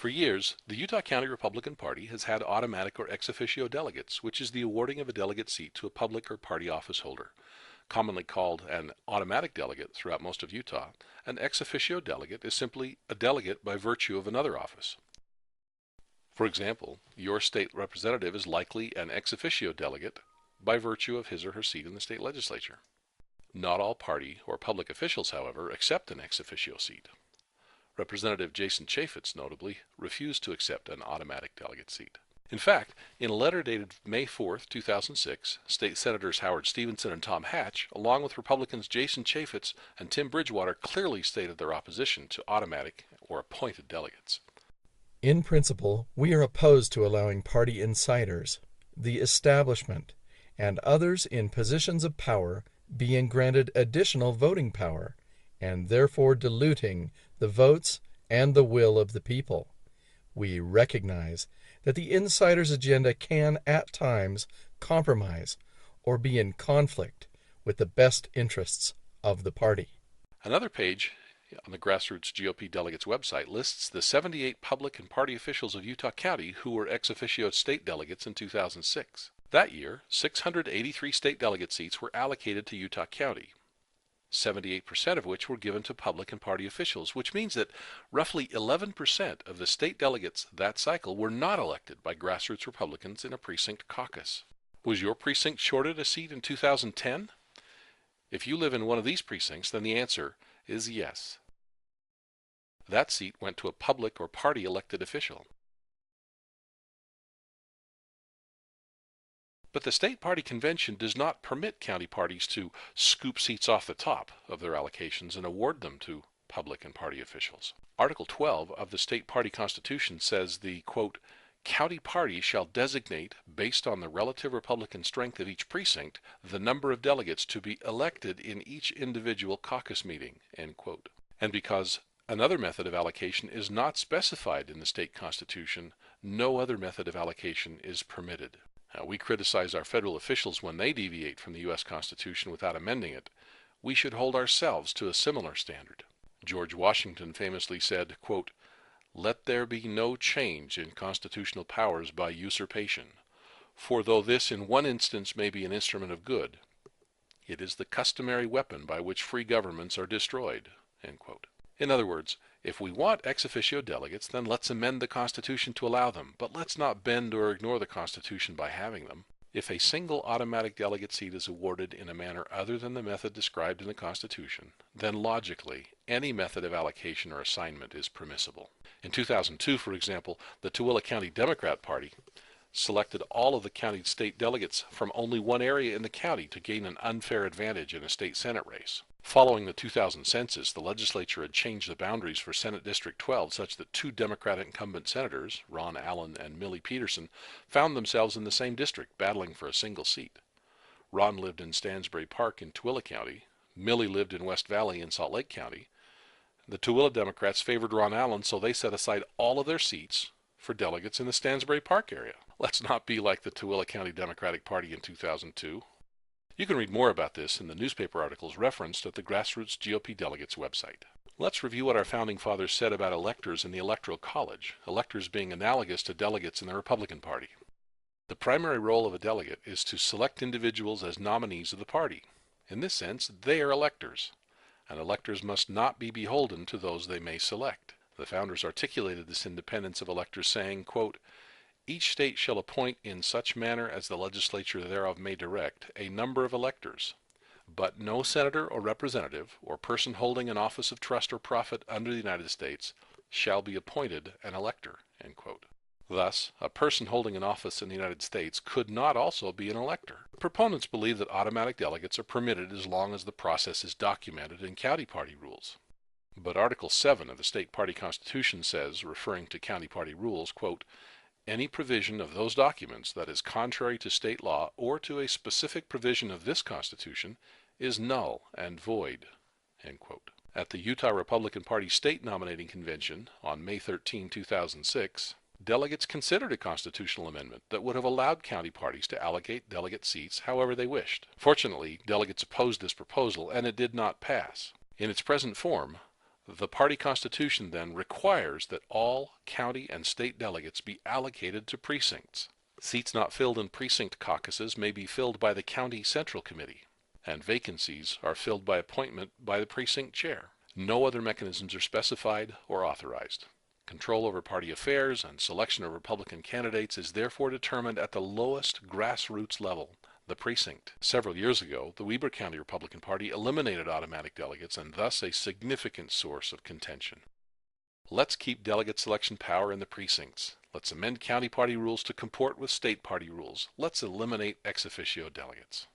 For years, the Utah County Republican Party has had automatic or ex officio delegates, which is the awarding of a delegate seat to a public or party office holder. Commonly called an automatic delegate throughout most of Utah, an ex officio delegate is simply a delegate by virtue of another office. For example, your state representative is likely an ex officio delegate by virtue of his or her seat in the state legislature. Not all party or public officials, however, accept an ex officio seat. Representative Jason Chaffetz, notably, refused to accept an automatic delegate seat. In fact, in a letter dated May 4, 2006, State Senators Howard Stevenson and Tom Hatch, along with Republicans Jason Chaffetz and Tim Bridgewater, clearly stated their opposition to automatic or appointed delegates. In principle, we are opposed to allowing party insiders, the establishment, and others in positions of power being granted additional voting power, and therefore diluting the votes and the will of the people. We recognize that the insider's agenda can, at times, compromise or be in conflict with the best interests of the party. Another page on the Grassroots GOP Delegates website lists the 78 public and party officials of Utah County who were ex officio state delegates in 2006. That year, 683 state delegate seats were allocated to Utah County, 78% of which were given to public and party officials, which means that roughly 11% of the state delegates that cycle were not elected by grassroots Republicans in a precinct caucus. Was your precinct shorted a seat in 2010? If you live in one of these precincts, then the answer is yes. That seat went to a public or party elected official. But the state party convention does not permit county parties to scoop seats off the top of their allocations and award them to public and party officials. Article 12 of the state party constitution says the, quote, county party shall designate, based on the relative Republican strength of each precinct, the number of delegates to be elected in each individual caucus meeting, end quote. And because another method of allocation is not specified in the state constitution, no other method of allocation is permitted. Now, we criticize our federal officials when they deviate from the U.S. Constitution without amending it. We should hold ourselves to a similar standard. George Washington famously said, quote, let there be no change in constitutional powers by usurpation, for though this in one instance may be an instrument of good, it is the customary weapon by which free governments are destroyed, end quote. In other words, if we want ex officio delegates, then let's amend the Constitution to allow them, but let's not bend or ignore the Constitution by having them. If a single automatic delegate seat is awarded in a manner other than the method described in the Constitution, then logically, any method of allocation or assignment is permissible. In 2002, for example, the Tooele County Democrat Party selected all of the county state delegates from only one area in the county to gain an unfair advantage in a state Senate race. Following the 2000 census, the legislature had changed the boundaries for Senate District 12 such that two Democratic incumbent senators, Ron Allen and Millie Peterson, found themselves in the same district battling for a single seat. Ron lived in Stansbury Park in Tooele County. Millie lived in West Valley in Salt Lake County. The Tooele Democrats favored Ron Allen, so they set aside all of their seats for delegates in the Stansbury Park area. Let's not be like the Tooele County Democratic Party in 2002. You can read more about this in the newspaper articles referenced at the Grassroots GOP Delegates website. Let's review what our founding fathers said about electors in the Electoral College, electors being analogous to delegates in the Republican Party. The primary role of a delegate is to select individuals as nominees of the party. In this sense, they are electors, and electors must not be beholden to those they may select. The founders articulated this independence of electors saying, quote, each state shall appoint in such manner as the legislature thereof may direct a number of electors, but no senator or representative or person holding an office of trust or profit under the United States shall be appointed an elector, end quote. Thus, a person holding an office in the United States could not also be an elector. Proponents believe that automatic delegates are permitted as long as the process is documented in county party rules. But Article 7 of the state party constitution says, referring to county party rules, quote, any provision of those documents that is contrary to state law or to a specific provision of this Constitution is null and void, end quote. At the Utah Republican Party State Nominating Convention on May 13, 2006, delegates considered a constitutional amendment that would have allowed county parties to allocate delegate seats however they wished. Fortunately, delegates opposed this proposal and it did not pass. In its present form, The party constitution then requires that all county and state delegates be allocated to precincts. Seats not filled in precinct caucuses may be filled by the county central committee, and vacancies are filled by appointment by the precinct chair. No other mechanisms are specified or authorized. Control over party affairs and selection of Republican candidates is therefore determined at the lowest grassroots level, the precinct. Several years ago, the Weber County Republican Party eliminated automatic delegates and thus a significant source of contention. Let's keep delegate selection power in the precincts. Let's amend county party rules to comport with state party rules. Let's eliminate ex officio delegates.